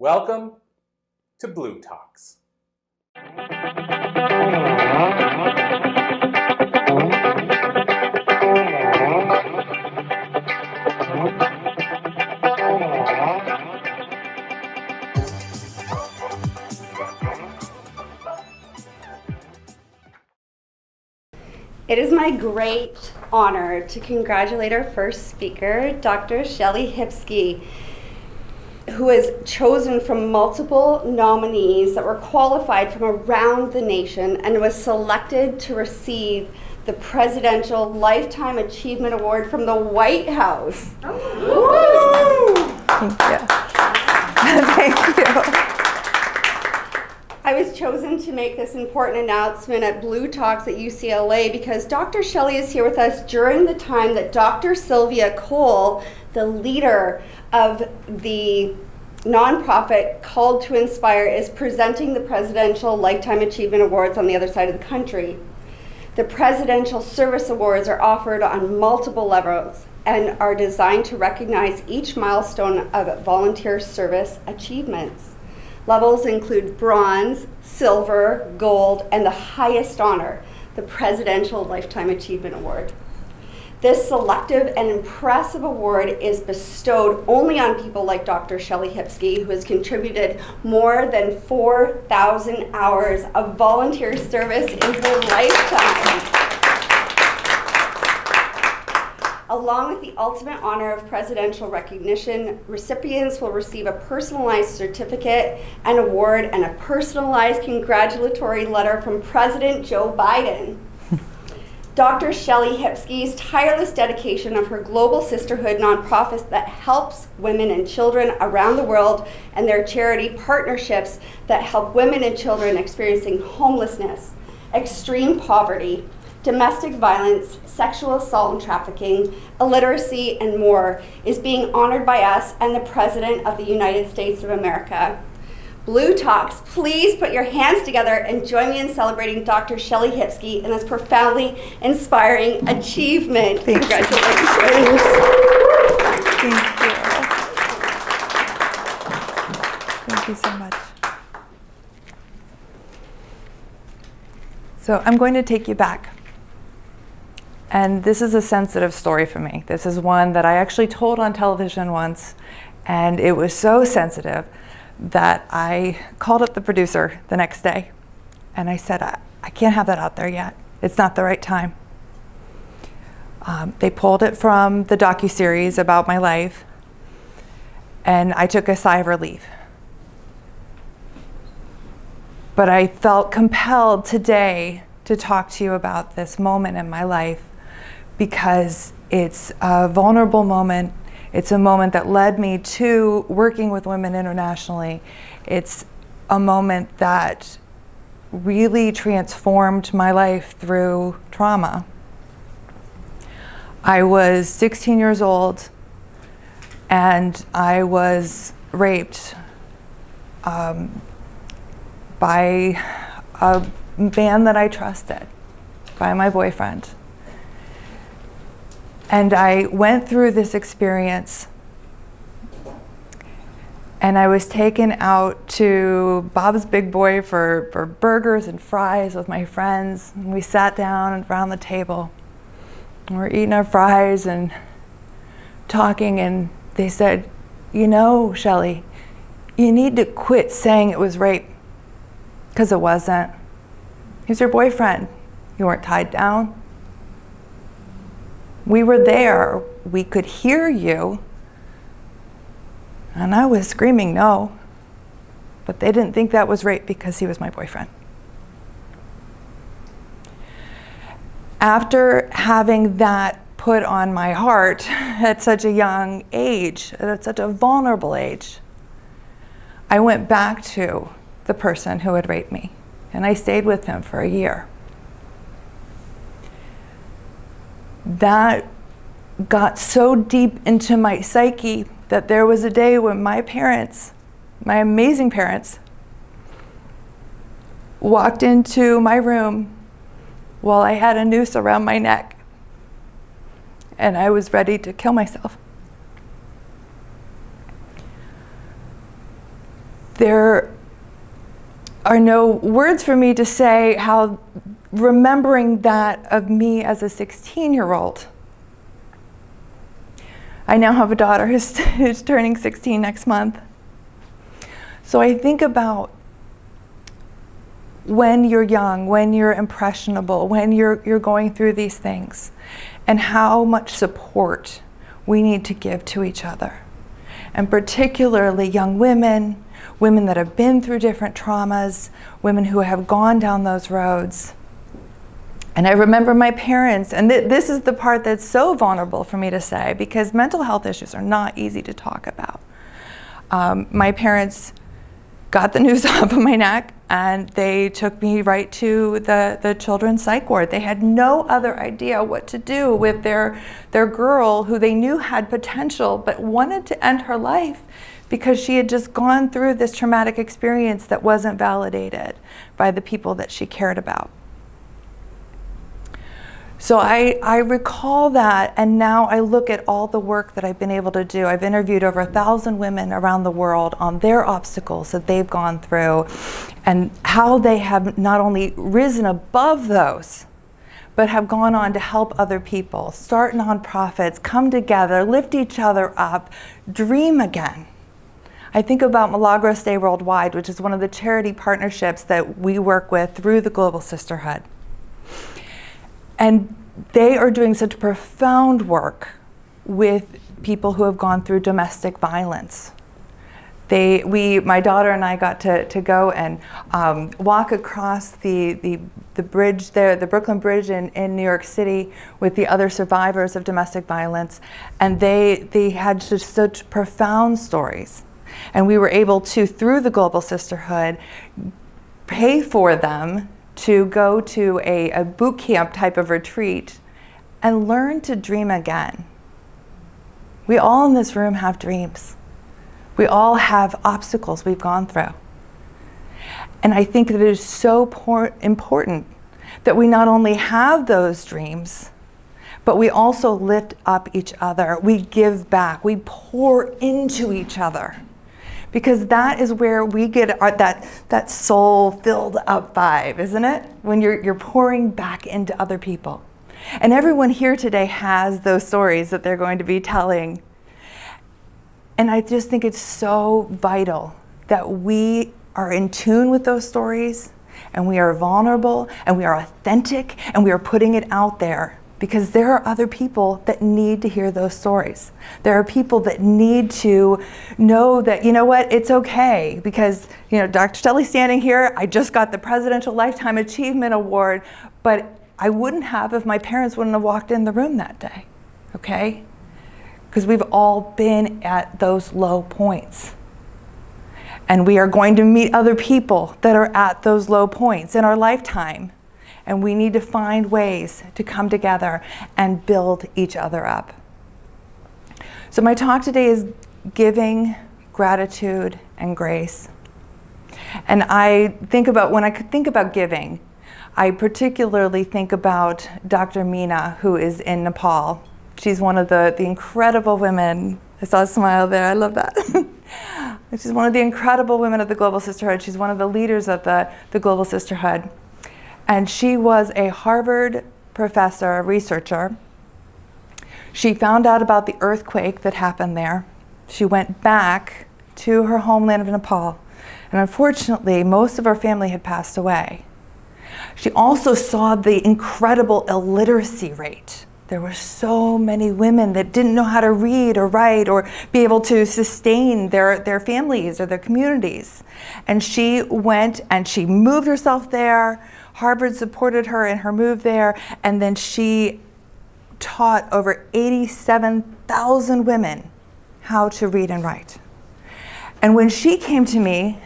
Welcome to Blue Talks. It is my great honor to congratulate our first speaker, Dr. Shellie Hipsky, who is chosen from multiple nominees that were qualified from around the nation and was selected to receive the Presidential Lifetime Achievement Award from the White House. Oh. Thank you. Thank you. I was chosen to make this important announcement at Blue Talks at UCLA because Dr. Shellie is here with us during the time that Dr. Sylvia Cole, the leader of the nonprofit Called to Inspire, is presenting the Presidential Lifetime Achievement Awards on the other side of the country. The Presidential Service Awards are offered on multiple levels and are designed to recognize each milestone of volunteer service achievements. Levels include bronze, silver, gold, and the highest honor, the Presidential Lifetime Achievement Award. This selective and impressive award is bestowed only on people like Dr. Shellie Hipsky, who has contributed more than 4,000 hours of volunteer service in her lifetime. Along with the ultimate honor of presidential recognition, recipients will receive a personalized certificate, an award, and a personalized congratulatory letter from President Joe Biden. Dr. Shellie Hipsky's tireless dedication of her Global Sisterhood nonprofit that helps women and children around the world, and their charity partnerships that help women and children experiencing homelessness, extreme poverty, domestic violence, sexual assault and trafficking, illiteracy, and more, is being honored by us and the President of the United States of America. Blue Talks, please put your hands together and join me in celebrating Dr. Shellie Hipsky and this profoundly inspiring achievement. Congratulations. Thank you. Thank you so much. So I'm going to take you back. And this is a sensitive story for me. This is one that I actually told on television once, and it was so sensitive that I called up the producer the next day, and I said, I can't have that out there yet. It's not the right time. They pulled it from the docuseries about my life, and I took a sigh of relief. But I felt compelled today to talk to you about this moment in my life because it's a vulnerable moment. It's a moment that led me to working with women internationally. It's a moment that really transformed my life through trauma. I was 16 years old and I was raped by a man that I trusted, by my boyfriend. And I went through this experience, and I was taken out to Bob's Big Boy for burgers and fries with my friends. And we sat down around the table, and we're eating our fries and talking, and they said, you know, Shellie, you need to quit saying it was rape, because it wasn't. He's your boyfriend. You weren't tied down. We were there, we could hear you, and I was screaming no, but they didn't think that was rape because he was my boyfriend. After having that put on my heart at such a young age, at such a vulnerable age, I went back to the person who had raped me, and I stayed with him for a year. That got so deep into my psyche that there was a day when my parents, my amazing parents, walked into my room while I had a noose around my neck and I was ready to kill myself. there are no words for me to say how remembering that of me as a 16-year-old. I now have a daughter who's turning 16 next month. So I think about when you're young, when you're impressionable, when you're going through these things, and how much support we need to give to each other. And particularly young women, women that have been through different traumas, women who have gone down those roads. And I remember my parents, and this is the part that's so vulnerable for me to say, because mental health issues are not easy to talk about. My parents got the news off of my neck, and they took me right to the children's psych ward. They had no other idea what to do with their girl, who they knew had potential, but wanted to end her life because she had just gone through this traumatic experience that wasn't validated by the people that she cared about. So I recall that, and now I look at all the work that I've been able to do. I've interviewed over 1,000 women around the world on their obstacles that they've gone through, and how they have not only risen above those, but have gone on to help other people, start nonprofits, come together, lift each other up, dream again. I think about Milagros Day Worldwide, which is one of the charity partnerships that we work with through the Global Sisterhood. And they are doing such profound work with people who have gone through domestic violence. My daughter and I got to go and walk across the bridge there, the Brooklyn Bridge in New York City, with the other survivors of domestic violence. And they had such profound stories. And we were able to, through the Global Sisterhood, pay for them to go to a boot camp type of retreat and learn to dream again. We all in this room have dreams. We all have obstacles we've gone through. And I think that it is so important that we not only have those dreams, but we also lift up each other. We give back. We pour into each other. Because that is where we get that soul-filled up vibe, isn't it? When you're pouring back into other people. And everyone here today has those stories that they're going to be telling. And I just think it's so vital that we are in tune with those stories, and we are vulnerable, and we are authentic, and we are putting it out there. Because there are other people that need to hear those stories. There are people that need to know that, you know what, it's okay. Because, you know, Dr. Shellie standing here, I just got the Presidential Lifetime Achievement Award, but I wouldn't have if my parents wouldn't have walked in the room that day, okay? Because we've all been at those low points. And we are going to meet other people that are at those low points in our lifetime. And we need to find ways to come together and build each other up. So my talk today is giving, gratitude, and grace. And I think about, when I think about giving, I particularly think about Dr. Meena, who is in Nepal. She's one of the incredible women. I saw a smile there, I love that. She's one of the incredible women of the Global Sisterhood. She's one of the leaders of the Global Sisterhood. And she was a Harvard professor, a researcher. She found out about the earthquake that happened there. She went back to her homeland of Nepal. And unfortunately, most of her family had passed away. She also saw the incredible illiteracy rate. There were so many women that didn't know how to read or write or be able to sustain their families or their communities. And she went and she moved herself there. Harvard supported her in her move there, and then she taught over 87,000 women how to read and write. And when she came to me,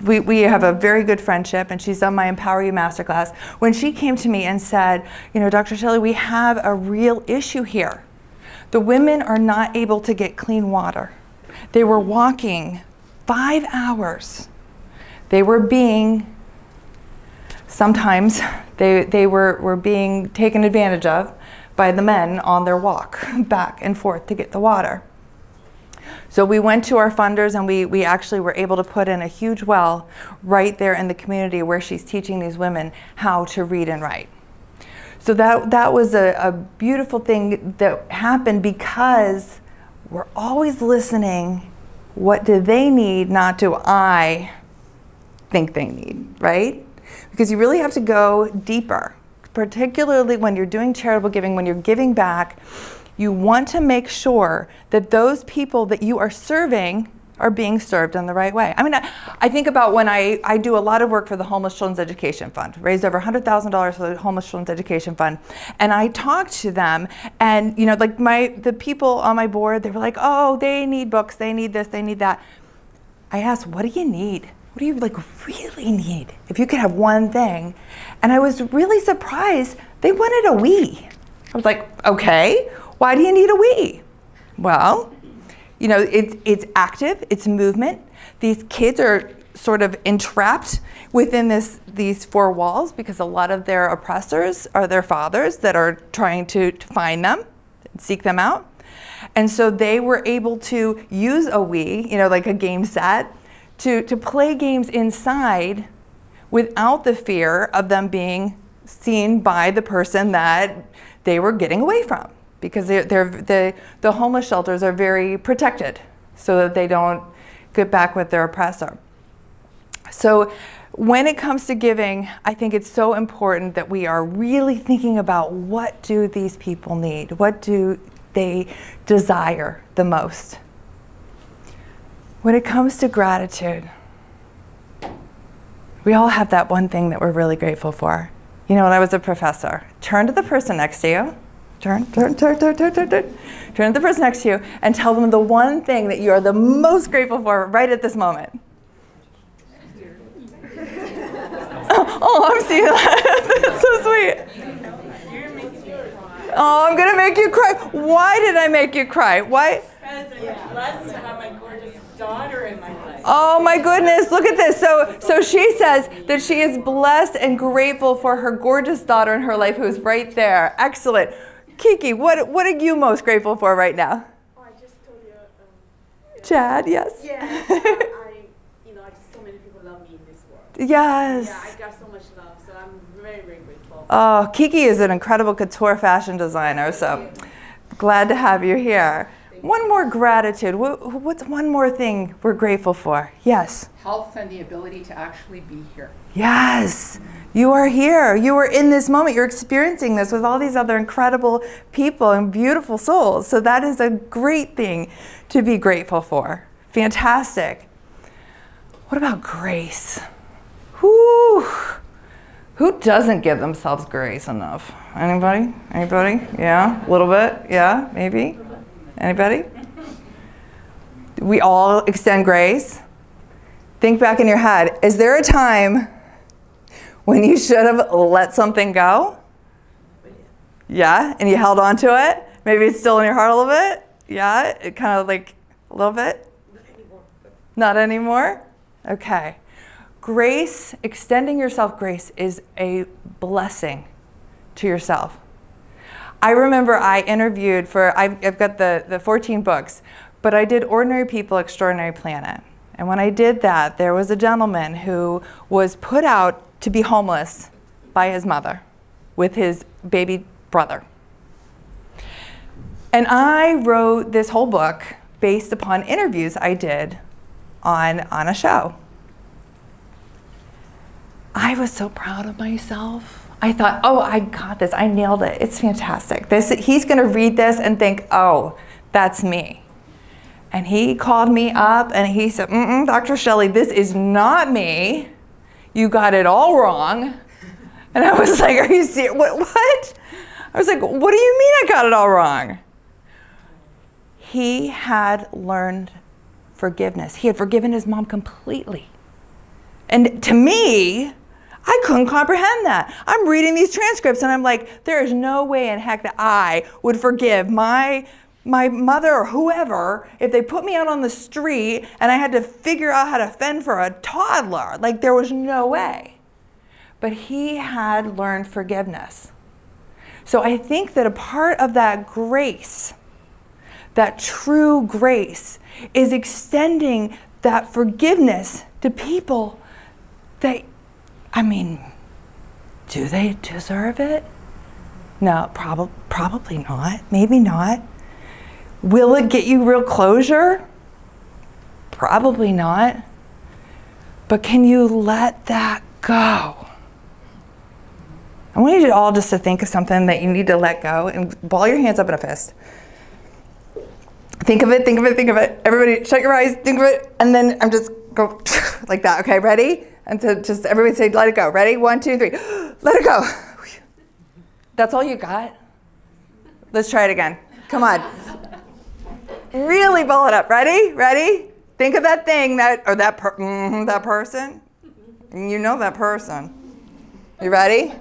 we have a very good friendship, and she's done my Empower You Masterclass. When she came to me and said, you know, Dr. Shellie, we have a real issue here. The women are not able to get clean water. They were walking 5 hours. They were being Sometimes they were being taken advantage of by the men on their walk back and forth to get the water. So we went to our funders and we actually were able to put in a huge well right there in the community where she's teaching these women how to read and write. So that was a beautiful thing that happened because we're always listening. What do they need, not do I think they need, right? Because you really have to go deeper, particularly when you're doing charitable giving, when you're giving back. You want to make sure that those people that you are serving are being served in the right way. I mean, I think about when I do a lot of work for the Homeless Children's Education Fund, raised over $100,000 for the Homeless Children's Education Fund, and I talk to them, and you know, like the people on my board, they were like, oh, they need books, they need this, they need that. I asked, what do you need? What do you like really need? If you could have one thing. And I was really surprised, they wanted a Wii. I was like, okay, why do you need a Wii? Well, you know, it's active, it's movement. These kids are sort of entrapped within these four walls because a lot of their oppressors are their fathers that are trying to find them, seek them out. And so they were able to use a Wii, you know, like a game set, to play games inside without the fear of them being seen by the person that they were getting away from. Because the homeless shelters are very protected so that they don't get back with their oppressor. So when it comes to giving, I think it's so important that we are really thinking about what do these people need? What do they desire the most? When it comes to gratitude, we all have that one thing that we're really grateful for. You know, when I was a professor, turn to the person next to you. Turn to the person next to you and tell them the one thing that you are the most grateful for right at this moment. Oh, I'm seeing that. That's so sweet. Oh, I'm going to make you cry. Why did I make you cry? Why? Because I'm blessed to have my gorgeous daughter in my life. Oh my goodness, look at this. So she says that she is blessed and grateful for her gorgeous daughter in her life who is right there. Excellent. Kiki, what are you most grateful for right now? Oh, I just told you. Chad, yes. Yeah, just so many people love me in this world. Yes. Yeah, I got so much love, so I'm very, very grateful. Oh, Kiki is an incredible couture fashion designer, so glad to have you here. One more gratitude. What's one more thing we're grateful for? Yes. Health and the ability to actually be here. Yes. You are here. You are in this moment. You're experiencing this with all these other incredible people and beautiful souls. So that is a great thing to be grateful for. Fantastic. What about grace? Whew. Who doesn't give themselves grace enough? Anybody? Anybody? Yeah? A little bit? Yeah? Maybe? Anybody? We all extend grace. Think back in your head. Is there a time when you should have let something go? Yeah? And you held on to it? Maybe it's still in your heart a little bit? Yeah? It kind of like a little bit? Not anymore? Okay. Grace, extending yourself grace is a blessing to yourself. I remember I interviewed for, I've got the 14 books, but I did Ordinary People, Extraordinary Planet. And when I did that, there was a gentleman who was put out to be homeless by his mother with his baby brother. And I wrote this whole book based upon interviews I did on a show. I was so proud of myself. I thought, oh, I got this. I nailed it. It's fantastic. He's going to read this and think, oh, that's me. And he called me up and he said, Dr. Shellie, this is not me. You got it all wrong. And I was like, are you serious? What? I was like, what do you mean I got it all wrong? He had learned forgiveness. He had forgiven his mom completely. And to me, I couldn't comprehend that. I'm reading these transcripts and I'm like, there is no way in heck that I would forgive my mother or whoever if they put me out on the street and I had to figure out how to fend for a toddler. Like, there was no way. But he had learned forgiveness. So I think that a part of that grace that true grace is extending that forgiveness to people that, I mean, do they deserve it? No, probably not. Maybe not. Will it get you real closure? Probably not. But can you let that go? I want you all just to think of something that you need to let go and ball your hands up in a fist. Think of it, think of it, think of it. Everybody shut your eyes, think of it, and then I'm just go like that, okay, ready? And so just everybody say, let it go. Ready? 1, 2, 3. Let it go. That's all you got? Let's try it again. Come on. Really ball it up. Ready? Ready? Think of that thing, that person. You know that person. You ready?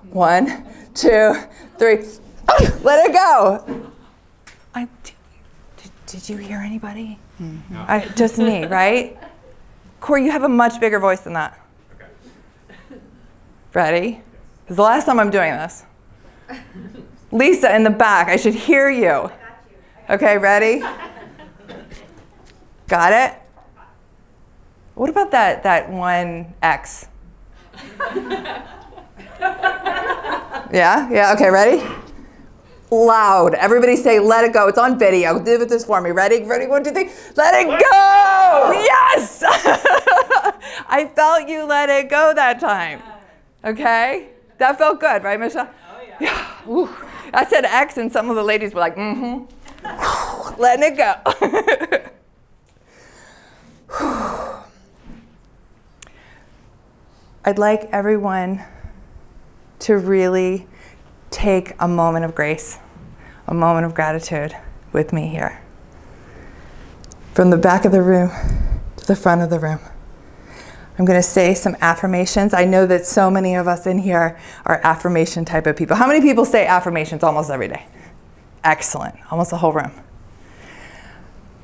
1, 2, 3. Let it go. Did you hear anybody? No. Just me, right? Corey, you have a much bigger voice than that. Okay. Ready? This is the last time I'm doing this. Lisa in the back, I should hear you. I got you. Okay, ready? Got it? What about that one X? Yeah, okay, ready? Loud. Everybody say, let it go. It's on video. Do this for me. Ready? Ready? 1, 2, 3. Let it go! Yes! I felt you let it go that time. Okay? That felt good, right, Michelle? Oh, yeah. Ooh. I said X, and some of the ladies were like, mm-hmm. Letting it go. I'd like everyone to really take a moment of grace, a moment of gratitude with me here. From the back of the room to the front of the room. I'm going to say some affirmations. I know that so many of us in here are affirmation type of people. How many people say affirmations almost every day? Excellent. Almost the whole room.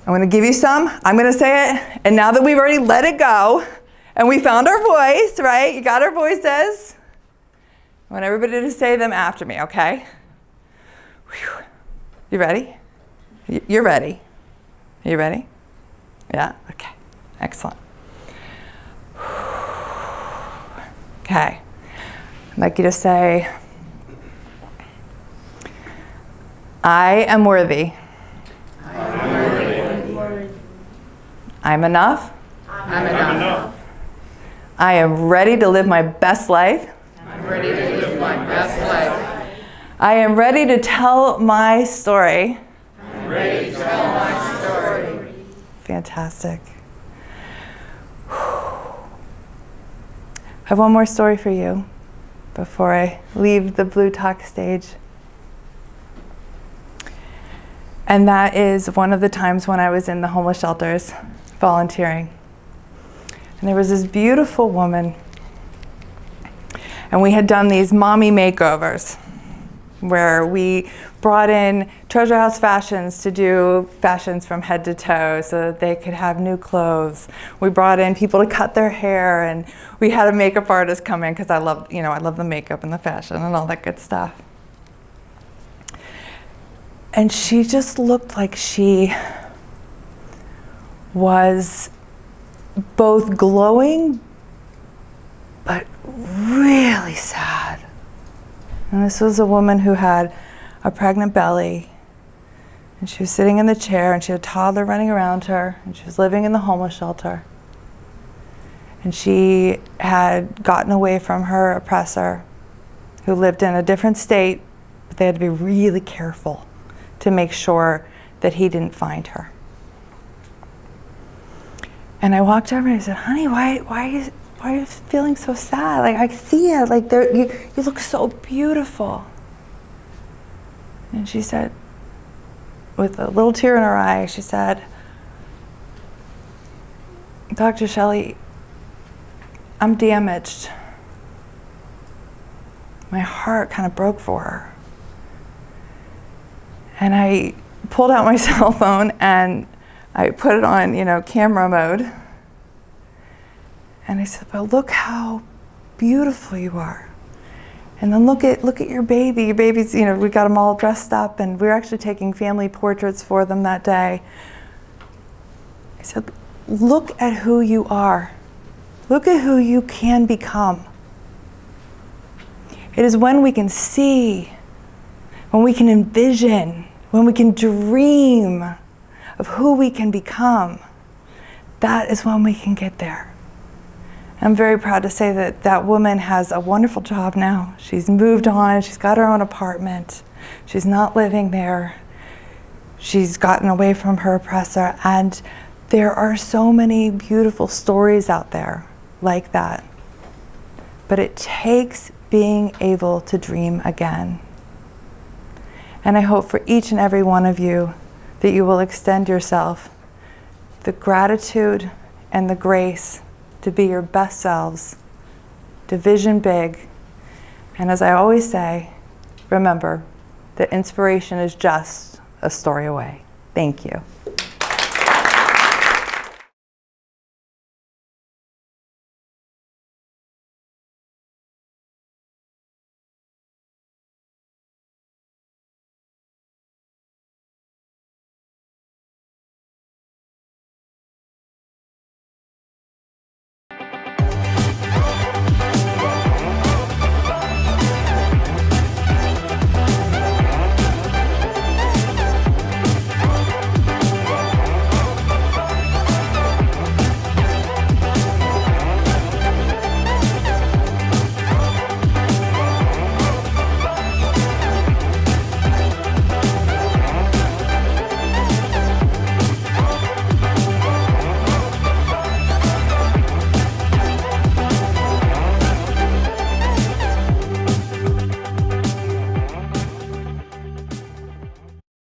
I'm going to give you some. I'm going to say it. And now that we've already let it go and we found our voice, right? You got our voices. I want everybody to say them after me, okay? Whew. You ready? You're ready. Are you ready? Yeah? Okay. Excellent. Okay. I'd like you to say, I am worthy. I am worthy. I'm enough. I'm enough. I am ready to live my best life. I'm ready to live my best life. I am ready to tell my story. I'm ready to tell my story. Fantastic. I have one more story for you before I leave the Blue Talk stage. And that is one of the times when I was in the homeless shelters volunteering. And there was this beautiful woman. And we had done these mommy makeovers where we brought in Treasure House Fashions to do fashions from head to toe so that they could have new clothes. We brought in people to cut their hair, and we had a makeup artist come in because I love the makeup and the fashion and all that good stuff. And she just looked like she was both glowing but really sad. And this was a woman who had a pregnant belly, and she was sitting in the chair, and she had a toddler running around her, and she was living in the homeless shelter. And she had gotten away from her oppressor, who lived in a different state, but they had to be really careful to make sure that he didn't find her. And I walked over and I said, honey, why are you feeling so sad? Like, I see it, like you look so beautiful. And she said, with a little tear in her eye, she said, Dr. Shellie, I'm damaged. My heart kind of broke for her. And I pulled out my cell phone and I put it on, camera mode. And I said, but look how beautiful you are. And then look at your baby. Your baby's, you know, we got them all dressed up, and we were actually taking family portraits for them that day. I said, look at who you are. Look at who you can become. It is when we can see, when we can envision, when we can dream of who we can become, that is when we can get there. I'm very proud to say that that woman has a wonderful job now. She's moved on, she's got her own apartment, she's not living there, she's gotten away from her oppressor, and there are so many beautiful stories out there like that. But it takes being able to dream again. And I hope for each and every one of you that you will extend yourself the gratitude and the grace to be your best selves, to vision big, and as I always say, remember that inspiration is just a story away. Thank you.